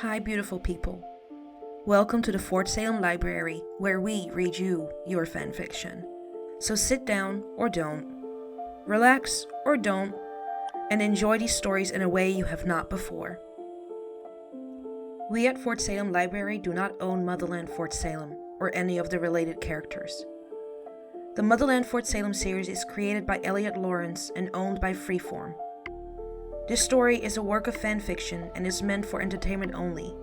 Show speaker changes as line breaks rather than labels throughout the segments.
Hi, beautiful people. Welcome to the Fort Salem Library, where we read you your fanfiction. So sit down or don't, relax or don't, and enjoy these stories in a way you have not before. We at Fort Salem Library do not own Motherland Fort Salem or any of the related characters. The Motherland Fort Salem series is created by Elliot Lawrence and owned by Freeform. This story is a work of fanfiction and is meant for entertainment only.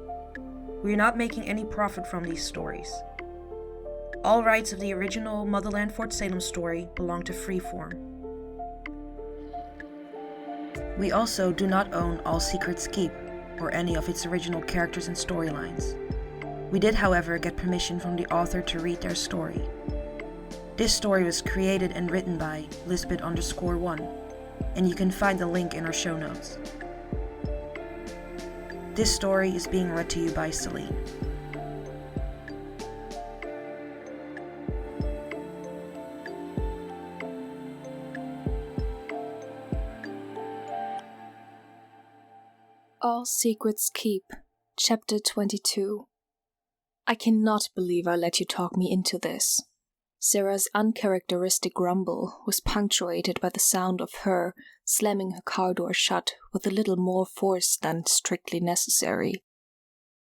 We are not making any profit from these stories. All rights of the original Motherland Fort Salem story belong to Freeform. We also do not own All Secrets Keep or any of its original characters and storylines. We did, however, get permission from the author to read their story. This story was created and written by Lisbeth_1, and you can find the link in our show notes. This story is being read to you by Celine.
All Secrets Keep, Chapter 22. I cannot believe I let you talk me into this. Sarah's uncharacteristic grumble was punctuated by the sound of her slamming her car door shut with a little more force than strictly necessary.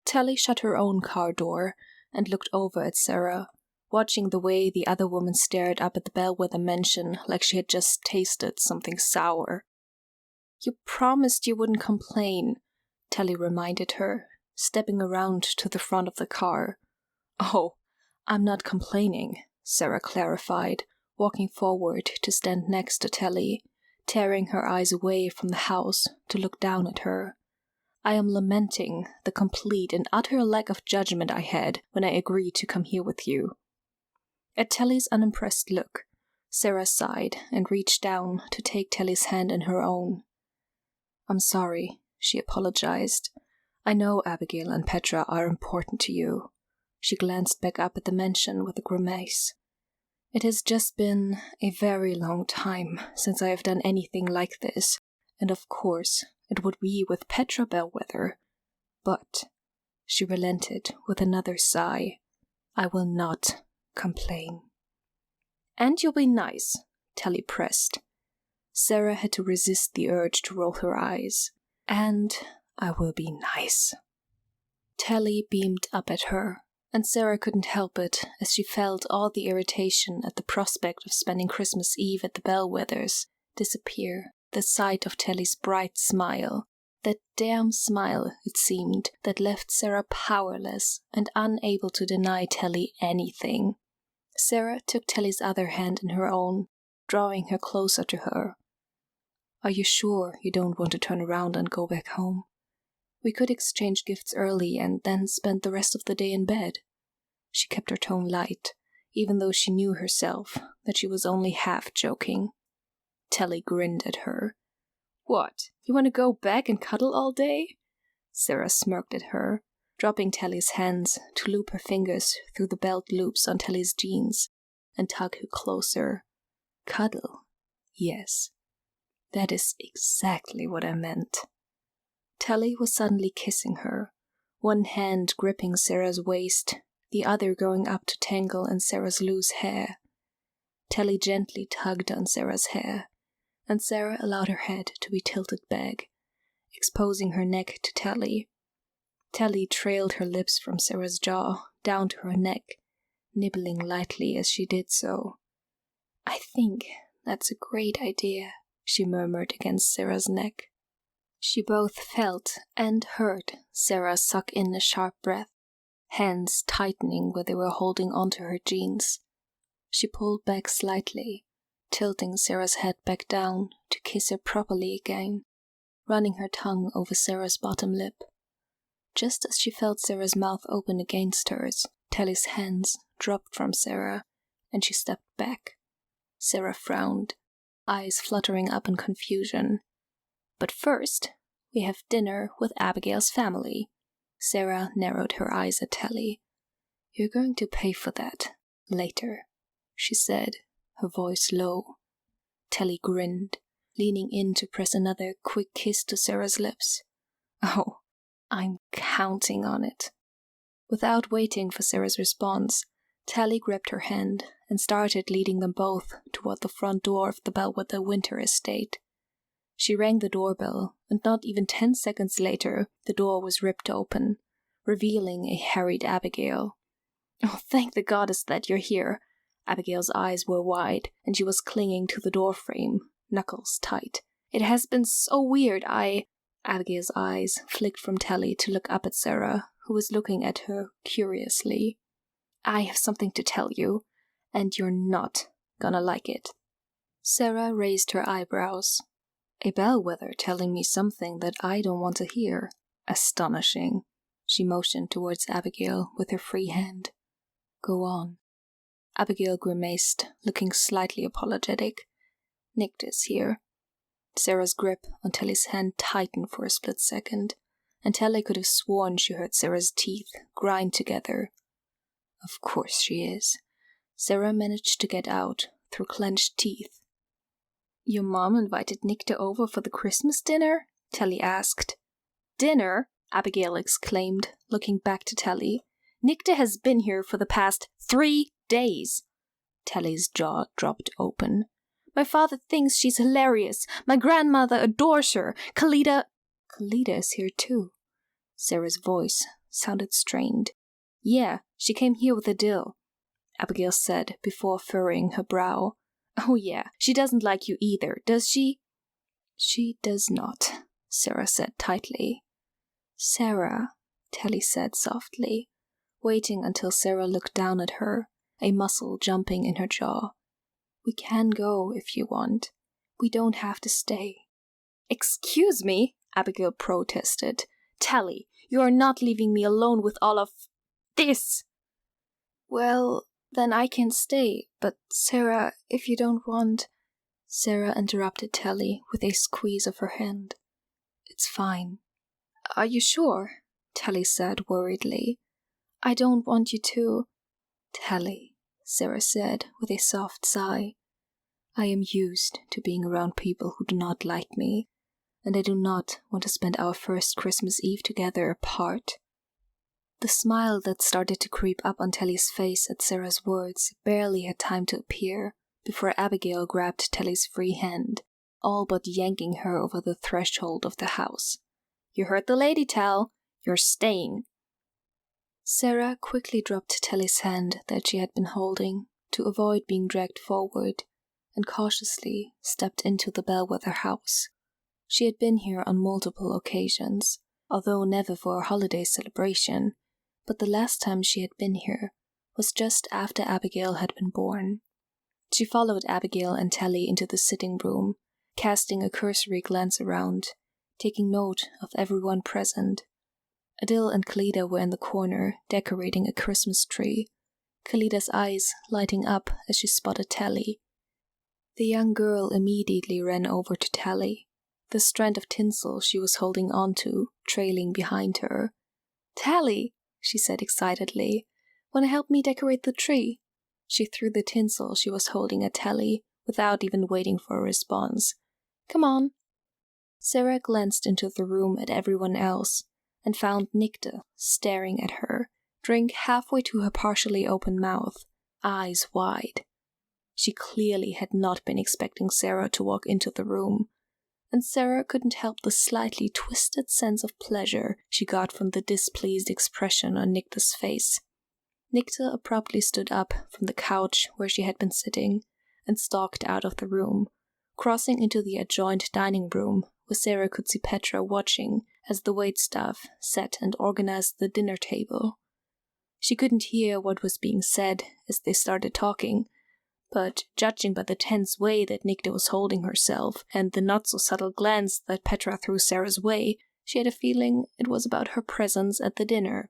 Tally shut her own car door and looked over at Sarah, watching the way the other woman stared up at the Bellwether mansion like she had just tasted something sour. You promised you wouldn't complain, Tally reminded her, stepping around to the front of the car. Oh, I'm not complaining, Sarah clarified, walking forward to stand next to Tally, tearing her eyes away from the house to look down at her. I am lamenting the complete and utter lack of judgment I had when I agreed to come here with you. At Tally's unimpressed look, Sarah sighed and reached down to take Tally's hand in her own. I'm sorry, she apologized. I know Abigail and Petra are important to you. She glanced back up at the mansion with a grimace. It has just been a very long time since I have done anything like this, and of course it would be with Petra Bellwether. But, she relented with another sigh, I will not complain. And you'll be nice, Tally pressed. Sarah had to resist the urge to roll her eyes. And I will be nice. Tally beamed up at her, and Sarah couldn't help it as she felt all the irritation at the prospect of spending Christmas Eve at the Bellwethers disappear. The sight of Tally's bright smile, that damn smile, it seemed, that left Sarah powerless and unable to deny Tally anything. Sarah took Tally's other hand in her own, drawing her closer to her. Are you sure you don't want to turn around and go back home? We could exchange gifts early and then spend the rest of the day in bed. She kept her tone light, even though she knew herself that she was only half joking. Tally grinned at her. What, you want to go back and cuddle all day? Sarah smirked at her, dropping Tally's hands to loop her fingers through the belt loops on Tally's jeans and tug her closer. Cuddle? Yes. That is exactly what I meant. Tally was suddenly kissing her, one hand gripping Sarah's waist, the other going up to tangle in Sarah's loose hair. Tally gently tugged on Sarah's hair, and Sarah allowed her head to be tilted back, exposing her neck to Tally. Tally trailed her lips from Sarah's jaw down to her neck, nibbling lightly as she did so. I think that's a great idea, she murmured against Sarah's neck. She both felt and heard Sarah suck in a sharp breath, hands tightening where they were holding onto her jeans. She pulled back slightly, tilting Sarah's head back down to kiss her properly again, running her tongue over Sarah's bottom lip. Just as she felt Sarah's mouth open against hers, Tally's hands dropped from Sarah, and she stepped back. Sarah frowned, eyes fluttering up in confusion. But first, we have dinner with Abigail's family. Sarah narrowed her eyes at Tally. You're going to pay for that later, she said, her voice low. Tally grinned, leaning in to press another quick kiss to Sarah's lips. Oh, I'm counting on it. Without waiting for Sarah's response, Tally grabbed her hand and started leading them both toward the front door of the Bellwether Winter Estate. She rang the doorbell, and not even 10 seconds later, the door was ripped open, revealing a harried Abigail. "Oh, thank the goddess that you're here." Abigail's eyes were wide, and she was clinging to the doorframe, knuckles tight. "It has been so weird, Abigail's eyes flicked from Tally to look up at Sarah, who was looking at her curiously. "I have something to tell you, and you're not gonna like it." Sarah raised her eyebrows. "A bellwether telling me something that I don't want to hear. Astonishing." She motioned towards Abigail with her free hand. "Go on." Abigail grimaced, looking slightly apologetic. "Nicta's here." Sarah's grip on Tally's hand tightened for a split second, and Tally could have sworn she heard Sarah's teeth grind together. "Of course she is," Sarah managed to get out through clenched teeth. "Your mom invited Nicta over for the Christmas dinner?" Tally asked. "Dinner?" Abigail exclaimed, looking back to Tally. "Nicta has been here for the past 3 days." Tally's jaw dropped open. "My father thinks she's hilarious. My grandmother adores her. Kalida is here too." Sarah's voice sounded strained. "Yeah, she came here with Adil," Abigail said before furrowing her brow. "Oh yeah, she doesn't like you either, does she?" "She does not," Sarah said tightly. "Sarah," Tally said softly, waiting until Sarah looked down at her, a muscle jumping in her jaw. "We can go if you want. We don't have to stay." "Excuse me," Abigail protested. "Tally, you are not leaving me alone with all of this." "Well, then I can stay, but Sarah, if you don't want—" Sarah interrupted Tally with a squeeze of her hand. "It's fine." "Are you sure?" Tally said worriedly. "I don't want you to—" "Tally," Sarah said with a soft sigh, "I am used to being around people who do not like me, and I do not want to spend our first Christmas Eve together apart." The smile that started to creep up on Tally's face at Sarah's words barely had time to appear before Abigail grabbed Tally's free hand, all but yanking her over the threshold of the house. "You heard the lady, Tal. You're staying." Sarah quickly dropped Tally's hand that she had been holding to avoid being dragged forward, and cautiously stepped into the Bellwether house. She had been here on multiple occasions, although never for a holiday celebration, but the last time she had been here was just after Abigail had been born. She followed Abigail and Tally into the sitting room, casting a cursory glance around, taking note of everyone present. Adil and Kalida were in the corner, decorating a Christmas tree, Kalida's eyes lighting up as she spotted Tally. The young girl immediately ran over to Tally, the strand of tinsel she was holding onto trailing behind her. "Tally," she said excitedly, "wanna help me decorate the tree?" She threw the tinsel she was holding at Tally without even waiting for a response. "Come on." Sarah glanced into the room at everyone else and found Nicta staring at her, drink halfway to her partially open mouth, eyes wide. She clearly had not been expecting Sarah to walk into the room, and Sarah couldn't help the slightly twisted sense of pleasure she got from the displeased expression on Nicta's face. Nicta abruptly stood up from the couch where she had been sitting and stalked out of the room, crossing into the adjoined dining room where Sarah could see Petra watching as the waitstaff set and organized the dinner table. She couldn't hear what was being said as they started talking, but judging by the tense way that Nicta was holding herself and the not-so-subtle glance that Petra threw Sarah's way, she had a feeling it was about her presence at the dinner.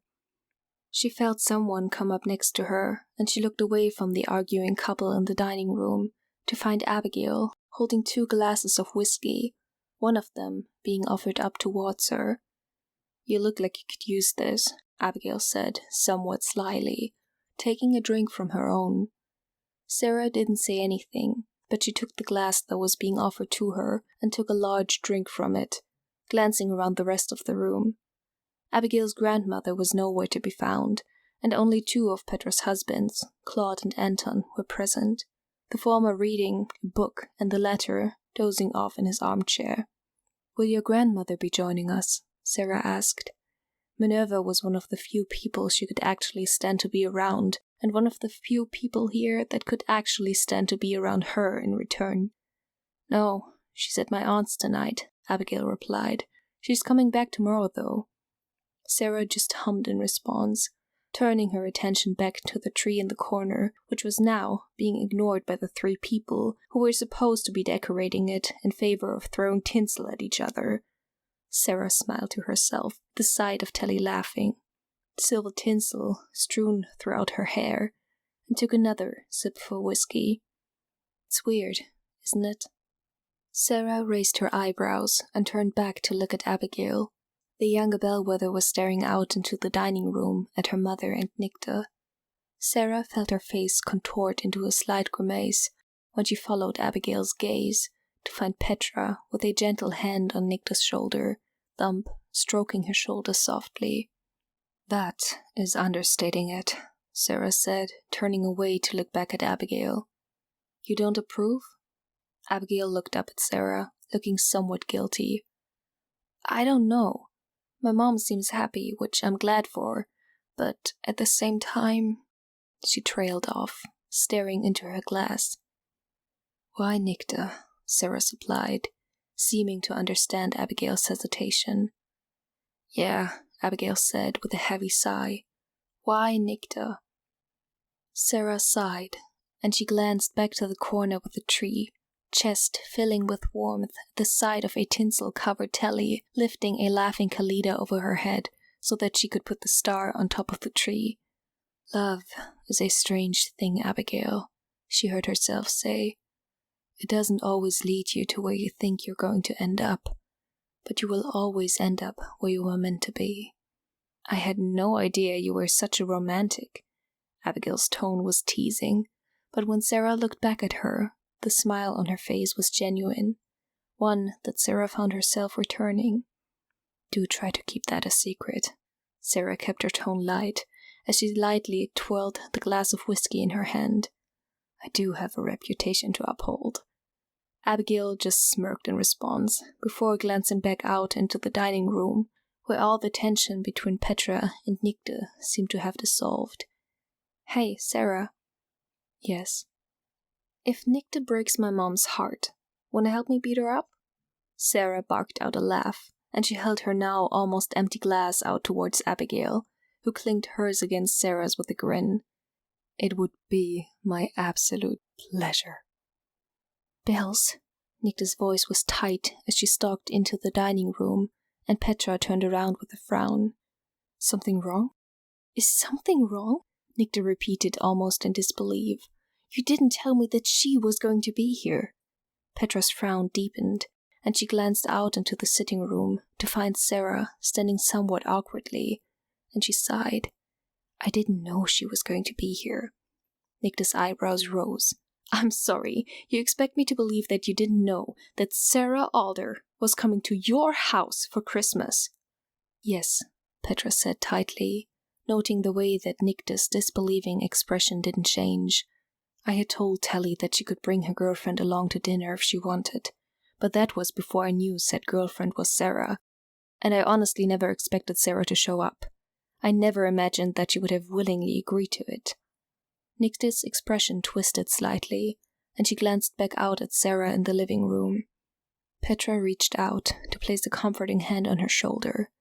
She felt someone come up next to her, and she looked away from the arguing couple in the dining room to find Abigail holding 2 glasses of whiskey, one of them being offered up towards her. "You look like you could use this," Abigail said, somewhat slyly, taking a drink from her own. Sarah didn't say anything, but she took the glass that was being offered to her and took a large drink from it, glancing around the rest of the room. Abigail's grandmother was nowhere to be found, and only 2 of Petra's husbands, Claude and Anton, were present, the former reading a book and the latter dozing off in his armchair. "Will your grandmother be joining us?" Sarah asked. Minerva was one of the few people she could actually stand to be around, and one of the few people here that could actually stand to be around her in return. "No, she's at my aunt's tonight," Abigail replied. "She's coming back tomorrow, though." Sarah just hummed in response, turning her attention back to the tree in the corner, which was now being ignored by the 3 people who were supposed to be decorating it in favor of throwing tinsel at each other. Sarah smiled to herself at the sight of Telly laughing, silver tinsel strewn throughout her hair, and took another sip of whiskey. "It's weird, isn't it?" Sarah raised her eyebrows and turned back to look at Abigail. The younger bellwether was staring out into the dining room at her mother and Nicta. Sarah felt her face contort into a slight grimace when she followed Abigail's gaze to find Petra with a gentle hand on Nicta's shoulder, thumb stroking her shoulder softly. "That is understating it," Sarah said, turning away to look back at Abigail. "You don't approve?" Abigail looked up at Sarah, looking somewhat guilty. "I don't know. My mom seems happy, which I'm glad for, but at the same time—" She trailed off, staring into her glass. "Why, Nicta?" Sarah supplied, seeming to understand Abigail's hesitation. "Yeah," Abigail said with a heavy sigh. "Why, Nicta?" Sarah sighed, and she glanced back to the corner with the tree, chest filling with warmth at the sight of a tinsel-covered Telly lifting a laughing Kalida over her head so that she could put the star on top of the tree. "Love is a strange thing, Abigail," she heard herself say. "It doesn't always lead you to where you think you're going to end up, but you will always end up where you were meant to be." "I had no idea you were such a romantic." Abigail's tone was teasing, but when Sarah looked back at her, the smile on her face was genuine, one that Sarah found herself returning. "Do try to keep that a secret." Sarah kept her tone light as she lightly twirled the glass of whiskey in her hand. "I do have a reputation to uphold." Abigail just smirked in response, before glancing back out into the dining room, where all the tension between Petra and Nicta seemed to have dissolved. "Hey, Sarah." "Yes." "If Nicta breaks my mom's heart, wanna help me beat her up?" Sarah barked out a laugh, and she held her now almost empty glass out towards Abigail, who clinked hers against Sarah's with a grin. "It would be my absolute pleasure." "Bells." Nicta's voice was tight as she stalked into the dining room, and Petra turned around with a frown. "Something wrong?" "Is something wrong?" Nicta repeated almost in disbelief. "You didn't tell me that she was going to be here." Petra's frown deepened, and she glanced out into the sitting room to find Sarah standing somewhat awkwardly, and she sighed. "I didn't know she was going to be here." Nicta's eyebrows rose. "I'm sorry, you expect me to believe that you didn't know that Sarah Alder was coming to your house for Christmas?" "Yes," Petra said tightly, noting the way that Nicta's disbelieving expression didn't change. "I had told Telly that she could bring her girlfriend along to dinner if she wanted, but that was before I knew said girlfriend was Sarah, and I honestly never expected Sarah to show up. I never imagined that she would have willingly agreed to it." Nicta's expression twisted slightly, and she glanced back out at Sarah in the living room. Petra reached out to place a comforting hand on her shoulder.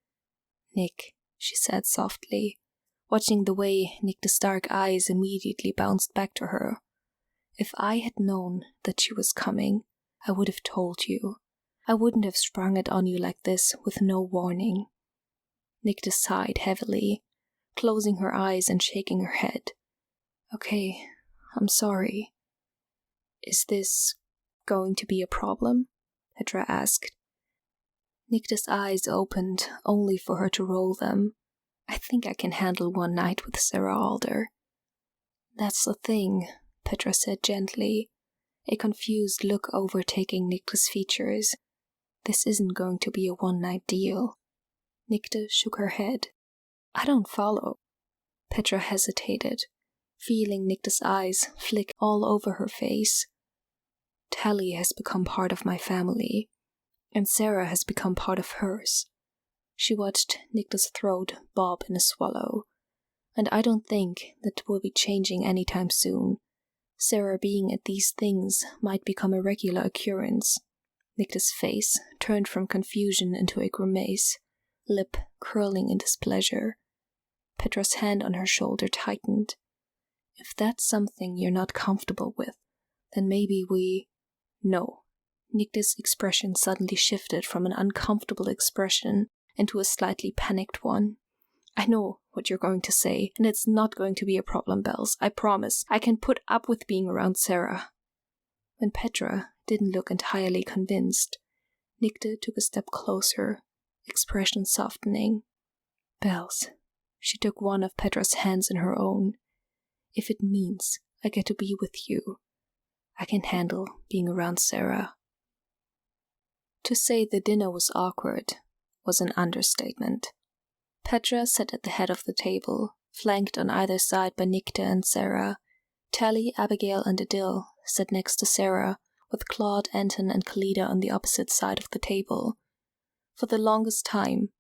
"Nick," she said softly, watching the way Nicta's dark eyes immediately bounced back to her. "If I had known that she was coming, I would have told you. I wouldn't have sprung it on you like this with no warning." Nicta sighed heavily, closing her eyes and shaking her head. "Okay, I'm sorry." "Is this going to be a problem?" Petra asked. Nicta's eyes opened only for her to roll them. "I think I can handle one night with Sarah Alder." "That's the thing," Petra said gently, a confused look overtaking Nicta's features. "This isn't going to be a one-night deal." Nicta shook her head. I don't follow. Petra hesitated, feeling Nicta's eyes flick all over her face. Tally has become part of my family, and Sarah has become part of hers. She watched Nicta's throat bob in a swallow, and I don't think that will be changing anytime soon. Sarah being at these things might become a regular occurrence. Nicta's face turned from confusion into a grimace, lip curling in displeasure. Petra's hand on her shoulder tightened. If that's something you're not comfortable with, then maybe we... No. Nicta's expression suddenly shifted from an uncomfortable expression into a slightly panicked one. I know what you're going to say, and it's not going to be a problem, Bells. I promise. I can put up with being around Sarah. When Petra didn't look entirely convinced, Nicta took a step closer, expression softening. Bells. She took one of Petra's hands in her own. If it means I get to be with you, I can handle being around Sarah. To say the dinner was awkward was an understatement. Petra sat at the head of the table, flanked on either side by Nicta and Sarah. Tally, Abigail, and Adil sat next to Sarah, with Claude, Anton, and Kalida on the opposite side of the table. For the longest time,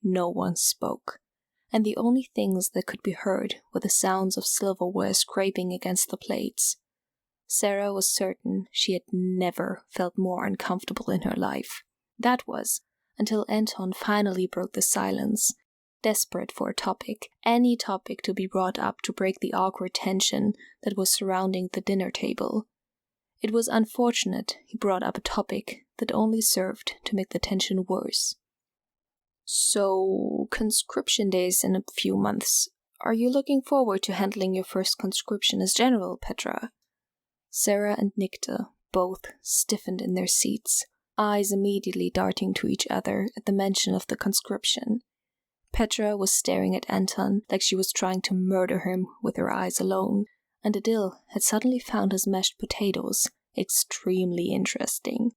no one spoke, and the only things that could be heard were the sounds of silverware scraping against the plates. Sarah was certain she had never felt more uncomfortable in her life. That was, until Anton finally broke the silence, desperate for a topic, any topic to be brought up to break the awkward tension that was surrounding the dinner table. It was unfortunate he brought up a topic that only served to make the tension worse. So, conscription days in a few months. Are you looking forward to handling your first conscription as general, Petra? Sarah and Nicta both stiffened in their seats, eyes immediately darting to each other at the mention of the conscription. Petra was staring at Anton like she was trying to murder him with her eyes alone, and Adil had suddenly found his mashed potatoes extremely interesting.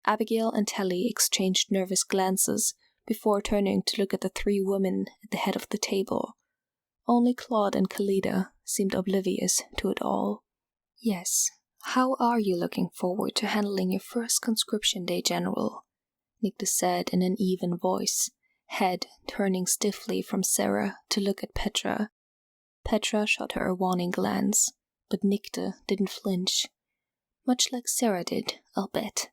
Abigail and Tally exchanged nervous glances before turning to look at the three women at the head of the table. Only Claude and Kalida seemed oblivious to it all. Yes, how are you looking forward to handling your first conscription day, General? Nicta said in an even voice, head turning stiffly from Sarah to look at Petra. Petra shot her a warning glance, but Nicta didn't flinch. Much like Sarah did, I'll bet.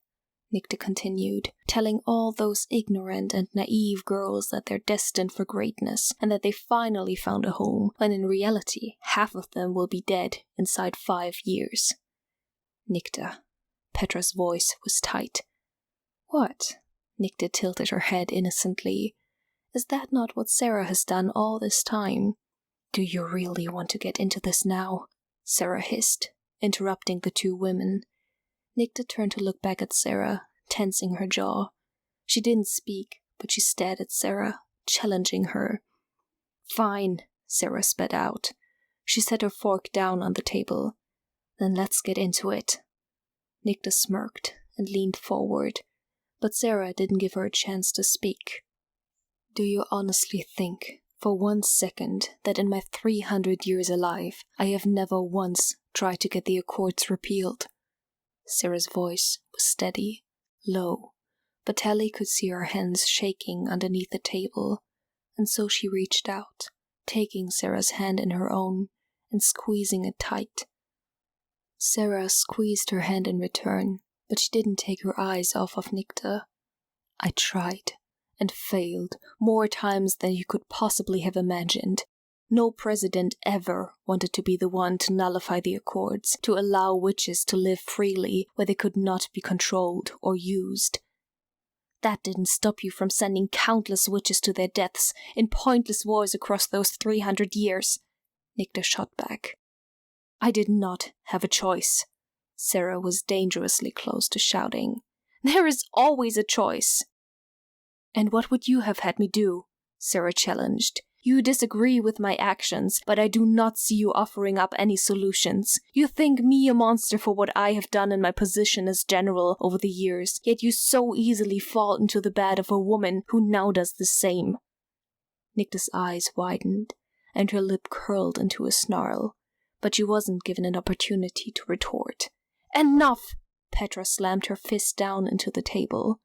Nicta continued, telling all those ignorant and naive girls that they're destined for greatness and that they finally found a home, when in reality half of them will be dead inside 5 years. Nicta. Petra's voice was tight. What? Nicta tilted her head innocently. Is that not what Sarah has done all this time? Do you really want to get into this now? Sarah hissed, interrupting the two women. Nicta turned to look back at Sarah, tensing her jaw. She didn't speak, but she stared at Sarah, challenging her. Fine, Sarah spat out. She set her fork down on the table. Then let's get into it. Nicta smirked and leaned forward, but Sarah didn't give her a chance to speak. Do you honestly think, for 1 second, that in my 300 years alive, I have never once tried to get the Accords repealed? Sarah's voice was steady, low, but Tally could see her hands shaking underneath the table, and so she reached out, taking Sarah's hand in her own and squeezing it tight. Sarah squeezed her hand in return, but she didn't take her eyes off of Nicta. I tried, and failed, more times than you could possibly have imagined. No president ever wanted to be the one to nullify the Accords, to allow witches to live freely where they could not be controlled or used. That didn't stop you from sending countless witches to their deaths in pointless wars across those 300 years, Nicta shot back. I did not have a choice. Sarah was dangerously close to shouting. There is always a choice. And what would you have had me do? Sarah challenged. You disagree with my actions, but I do not see you offering up any solutions. You think me a monster for what I have done in my position as general over the years, yet you so easily fall into the bed of a woman who now does the same. Nicta's eyes widened, and her lip curled into a snarl, but she wasn't given an opportunity to retort. Enough! Petra slammed her fist down into the table.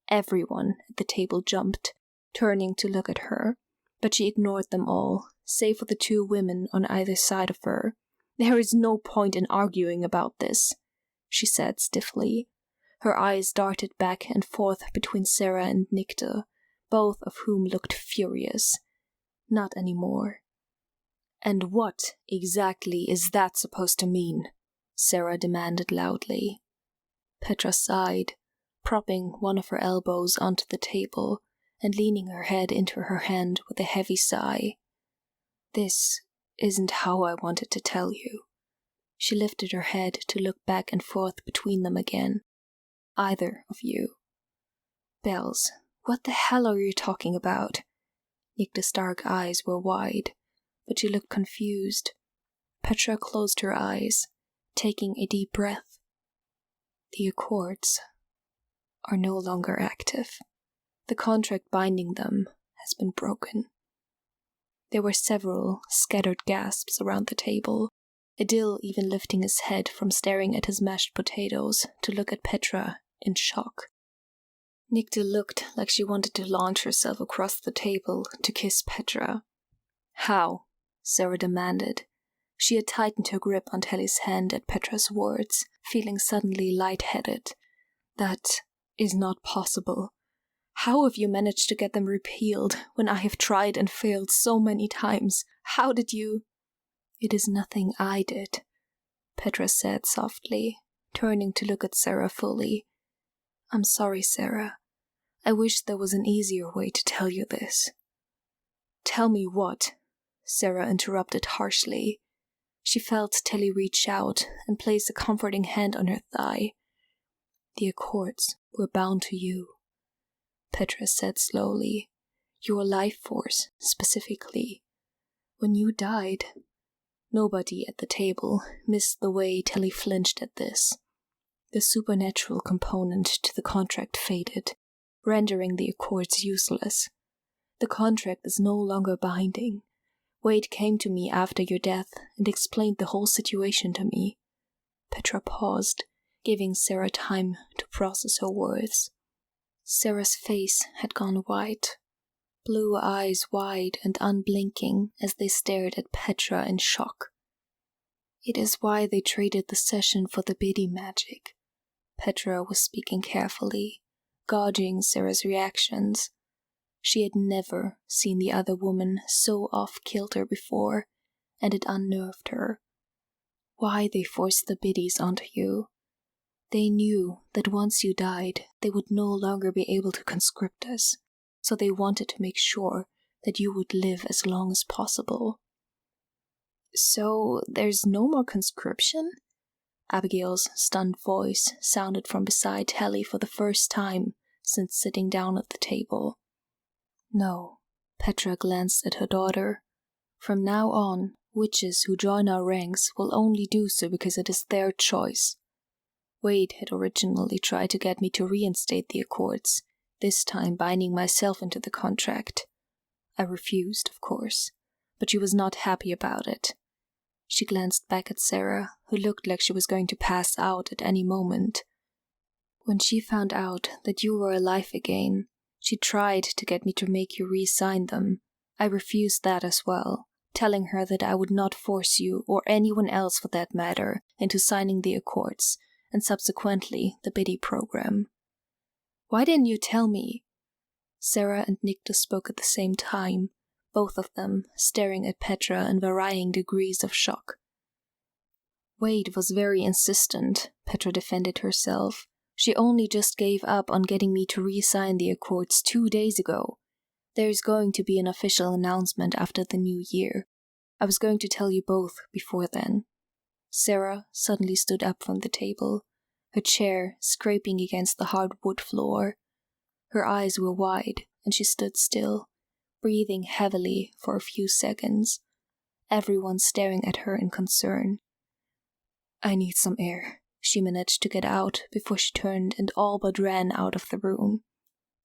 Everyone at the table jumped, turning to look at her, but she ignored them all, save for the two women on either side of her. There is no point in arguing about this, she said stiffly. Her eyes darted back and forth between Sarah and Nicta, both of whom looked furious. Not anymore. And what exactly is that supposed to mean? Sarah demanded loudly. Petra sighed, propping one of her elbows onto the table and leaning her head into her hand with a heavy sigh. This isn't how I wanted to tell you. She lifted her head to look back and forth between them again. Either of you. Bells, what the hell are you talking about? Nicta's dark eyes were wide, but she looked confused. Petra closed her eyes, taking a deep breath. The Accords are no longer active. The contract binding them has been broken. There were several scattered gasps around the table, Adil even lifting his head from staring at his mashed potatoes to look at Petra in shock. Nicta looked like she wanted to launch herself across the table to kiss Petra. How? Sarah demanded. She had tightened her grip on Telly's hand at Petra's words, feeling suddenly lightheaded. That is not possible. How have you managed to get them repealed when I have tried and failed so many times? How did you? It is nothing I did, Petra said softly, turning to look at Sarah fully. I'm sorry, Sarah. I wish there was an easier way to tell you this. Tell me what? Sarah interrupted harshly. She felt Telly reach out and place a comforting hand on her thigh. The Accords were bound to you, Petra said slowly. Your life force, specifically. When you died, nobody at the table missed the way Telly flinched at this. The supernatural component to the contract faded, rendering the Accords useless. The contract is no longer binding. Wade came to me after your death and explained the whole situation to me. Petra paused, giving Sarah time to process her words. Sarah's face had gone white, blue eyes wide and unblinking as they stared at Petra in shock. It is why they traded the session for the biddy magic. Petra was speaking carefully, gauging Sarah's reactions. She had never seen the other woman so off-kilter before, and it unnerved her. Why they forced the biddies onto you. They knew that once you died, they would no longer be able to conscript us, so they wanted to make sure that you would live as long as possible. So there's no more conscription? Abigail's stunned voice sounded from beside Telly for the first time since sitting down at the table. No, Petra glanced at her daughter. From now on, witches who join our ranks will only do so because it is their choice. Wade had originally tried to get me to reinstate the Accords, this time binding myself into the contract. I refused, of course, but she was not happy about it. She glanced back at Sarah, who looked like she was going to pass out at any moment. When she found out that you were alive again, she tried to get me to make you re-sign them. I refused that as well, telling her that I would not force you, or anyone else for that matter, into signing the Accords, and subsequently the biddy program. Why didn't you tell me? Sarah and Nicta spoke at the same time, both of them staring at Petra in varying degrees of shock. Wade was very insistent, Petra defended herself. She only just gave up on getting me to re-sign the Accords 2 days ago. There is going to be an official announcement after the new year. I was going to tell you both before then. Sarah suddenly stood up from the table, her chair scraping against the hard wood floor. Her eyes were wide, and she stood still, breathing heavily for a few seconds, everyone staring at her in concern. "I need some air," she managed to get out before she turned and all but ran out of the room.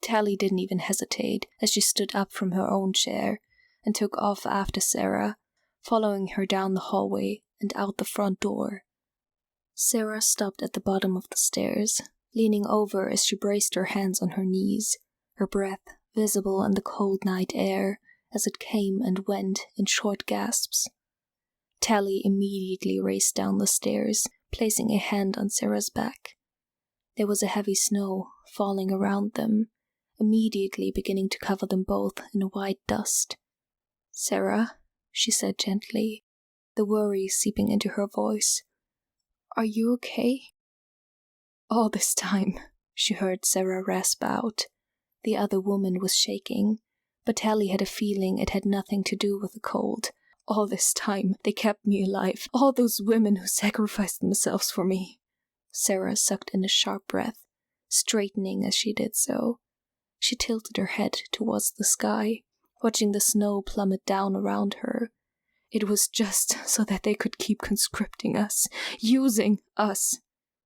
Tally didn't even hesitate as she stood up from her own chair and took off after Sarah, following her down the hallway and out the front door. Sarah stopped at the bottom of the stairs, leaning over as she braced her hands on her knees, her breath visible in the cold night air as it came and went in short gasps. Tally immediately raced down the stairs, placing a hand on Sarah's back. There was a heavy snow falling around them, immediately beginning to cover them both in a white dust. "Sarah," she said gently, the worry seeping into her voice. "Are you okay?" All this time, she heard Sarah rasp out. The other woman was shaking, but Tally had a feeling it had nothing to do with the cold. All this time, they kept me alive. All those women who sacrificed themselves for me. Sarah sucked in a sharp breath, straightening as she did so. She tilted her head towards the sky, watching the snow plummet down around her. It was just so that they could keep conscripting us, using us.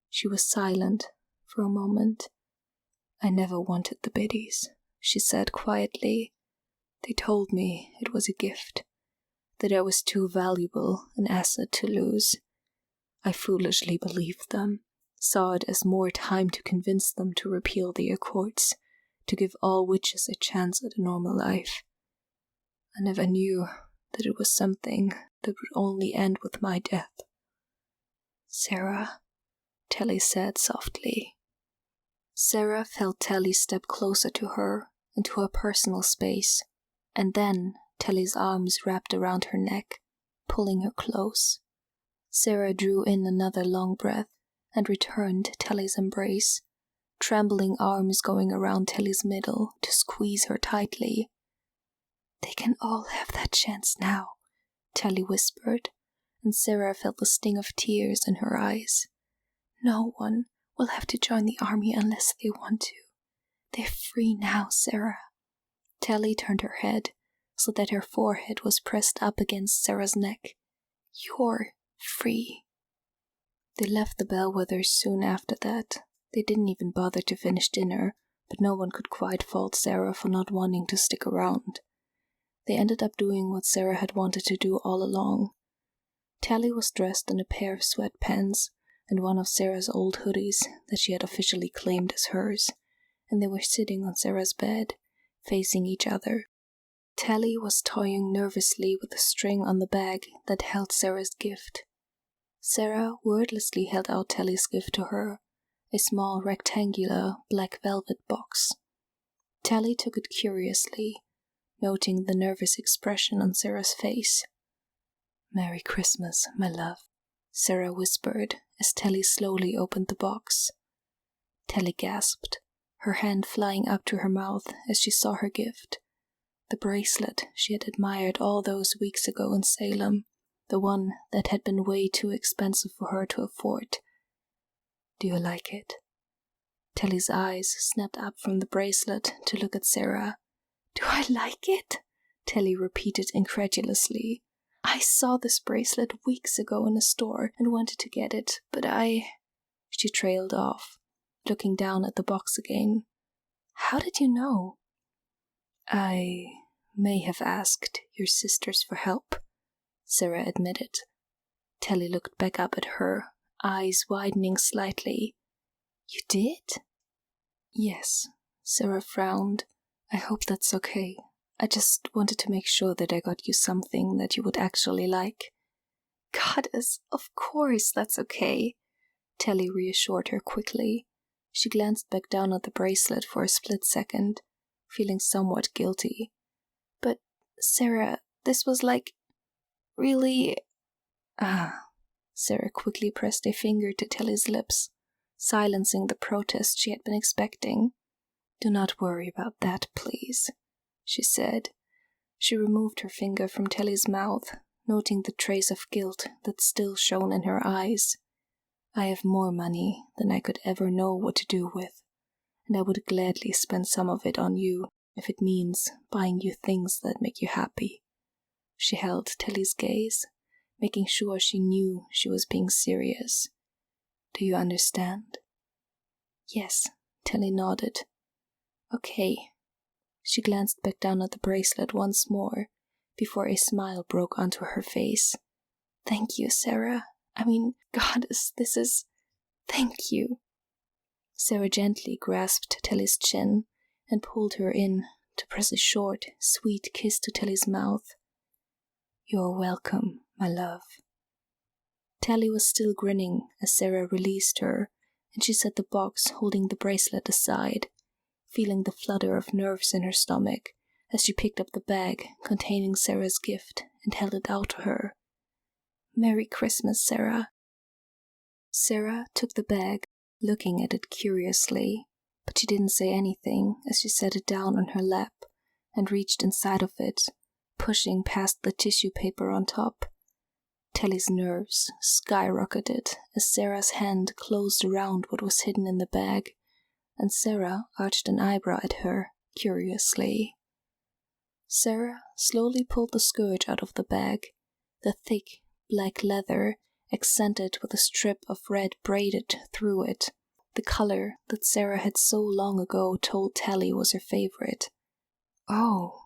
She was silent for a moment. "I never wanted the biddies," she said quietly. "They told me it was a gift, that I was too valuable an asset to lose. I foolishly believed them, saw it as more time to convince them to repeal the Accords, to give all witches a chance at a normal life. I never knew that it was something that would only end with my death." "Sarah," Tally said softly. Sarah felt Tally step closer to her, into her personal space, and then Tally's arms wrapped around her neck, pulling her close. Sarah drew in another long breath and returned Tally's embrace, trembling arms going around Tally's middle to squeeze her tightly. "They can all have that chance now," Tally whispered, and Sarah felt the sting of tears in her eyes. "No one will have to join the army unless they want to. They're free now, Sarah." Tally turned her head so that her forehead was pressed up against Sarah's neck. "You're free." They left the Bellwethers soon after that. They didn't even bother to finish dinner, but no one could quite fault Sarah for not wanting to stick around. They ended up doing what Sarah had wanted to do all along. Tally was dressed in a pair of sweatpants and one of Sarah's old hoodies that she had officially claimed as hers, and they were sitting on Sarah's bed, facing each other. Tally was toying nervously with the string on the bag that held Sarah's gift. Sarah wordlessly held out Tally's gift to her, a small rectangular black velvet box. Tally took it curiously, noting the nervous expression on Sarah's face. "Merry Christmas, my love," Sarah whispered as Tally slowly opened the box. Tally gasped, her hand flying up to her mouth as she saw her gift. The bracelet she had admired all those weeks ago in Salem, the one that had been way too expensive for her to afford. "Do you like it?" Tally's eyes snapped up from the bracelet to look at Sarah. "Do I like it?" Tally repeated incredulously. "I saw this bracelet weeks ago in a store and wanted to get it, but She trailed off, looking down at the box again. "How did you know?" "I may have asked your sisters for help," Sarah admitted. Tally looked back up at her, eyes widening slightly. "You did?" "Yes," Sarah frowned. "I hope that's okay. I just wanted to make sure that I got you something that you would actually like." "Goddess, of course that's okay," Tally reassured her quickly. She glanced back down at the bracelet for a split second, feeling somewhat guilty. "But, Sarah, this was like... really..." Sarah quickly pressed a finger to Tally's lips, silencing the protest she had been expecting. "Do not worry about that, please," she said. She removed her finger from Tally's mouth, noting the trace of guilt that still shone in her eyes. "I have more money than I could ever know what to do with, and I would gladly spend some of it on you if it means buying you things that make you happy. She held Tilly's gaze, making sure she knew she was being serious. Do you understand? Yes, Tilly nodded. Okay. She glanced back down at the bracelet once more, before a smile broke onto her face. Thank you, Sarah. Goddess, this is... Thank you. Sarah gently grasped Tilly's chin and pulled her in to press a short, sweet kiss to Tilly's mouth. You're welcome, my love. Tilly was still grinning as Sarah released her, and she set the box holding the bracelet aside, feeling the flutter of nerves in her stomach as she picked up the bag containing Sarah's gift and held it out to her. Merry Christmas, Sarah. Sarah took the bag, looking at it curiously, but she didn't say anything as she set it down on her lap and reached inside of it, pushing past the tissue paper on top. Tilly's nerves skyrocketed as Sarah's hand closed around what was hidden in the bag, and Sarah arched an eyebrow at her, curiously. Sarah slowly pulled the scourge out of the bag, the thick, black leather accented with a strip of red braided through it, the color that Sarah had so long ago told Tilly was her favorite. Oh!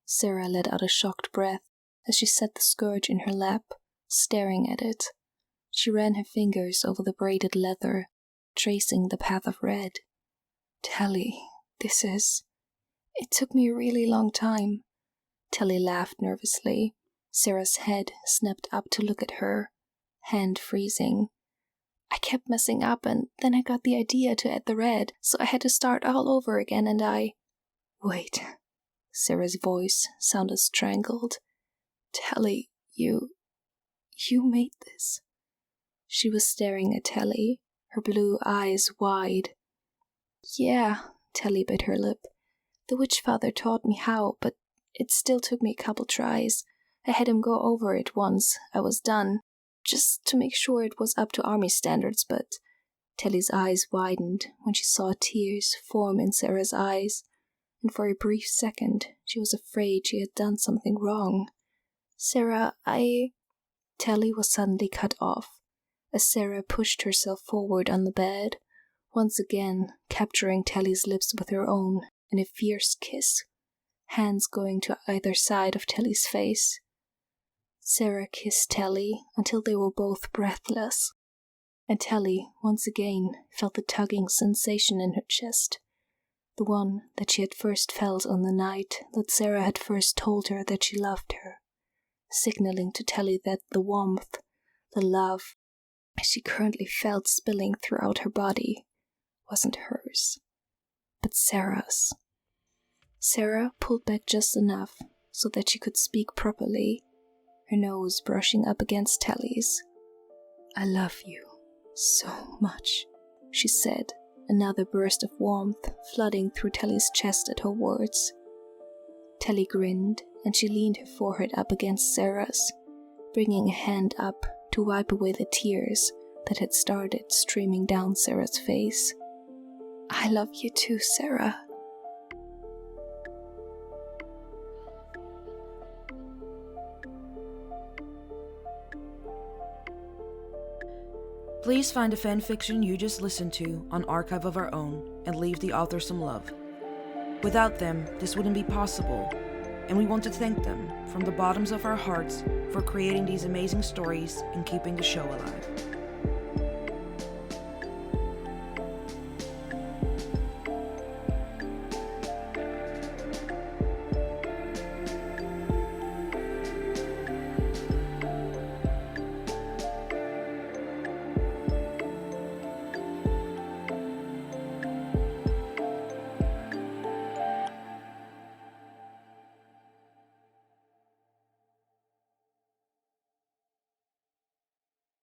Sarah let out a shocked breath as she set the scourge in her lap, staring at it. She ran her fingers over the braided leather, tracing the path of red. Tilly, this is... It took me a really long time. Tilly laughed nervously. Sarah's head snapped up to look at her, hand freezing. I kept messing up and then I got the idea to add the red, so I had to start all over again and I... Wait. Sarah's voice sounded strangled. Tilly, you made this. She was staring at Tilly, her blue eyes wide. Yeah, Tilly bit her lip. The witch-father taught me how, but it still took me a couple tries. I had him go over it once I was done, just to make sure it was up to army standards, but... Tilly's eyes widened when she saw tears form in Sarah's eyes, and for a brief second she was afraid she had done something wrong. Sarah, Tilly was suddenly cut off, as Sarah pushed herself forward on the bed, once again capturing Tilly's lips with her own in a fierce kiss, hands going to either side of Tilly's face. Sarah kissed Tilly until they were both breathless, and Tilly once again felt the tugging sensation in her chest, the one that she had first felt on the night that Sarah had first told her that she loved her, signaling to Tilly that the warmth, the love she currently felt spilling throughout her body wasn't hers, but Sarah's. Sarah pulled back just enough so that she could speak properly, her nose brushing up against Tilly's. I love you so much, she said, another burst of warmth flooding through Tilly's chest at her words. Tilly grinned, and she leaned her forehead up against Sarah's, bringing a hand up to wipe away the tears that had started streaming down Sarah's face. I love you too, Sarah.
Please find the fanfiction you just listened to on Archive of Our Own and leave the author some love. Without them, this wouldn't be possible, and we want to thank them from the bottoms of our hearts for creating these amazing stories and keeping the show alive.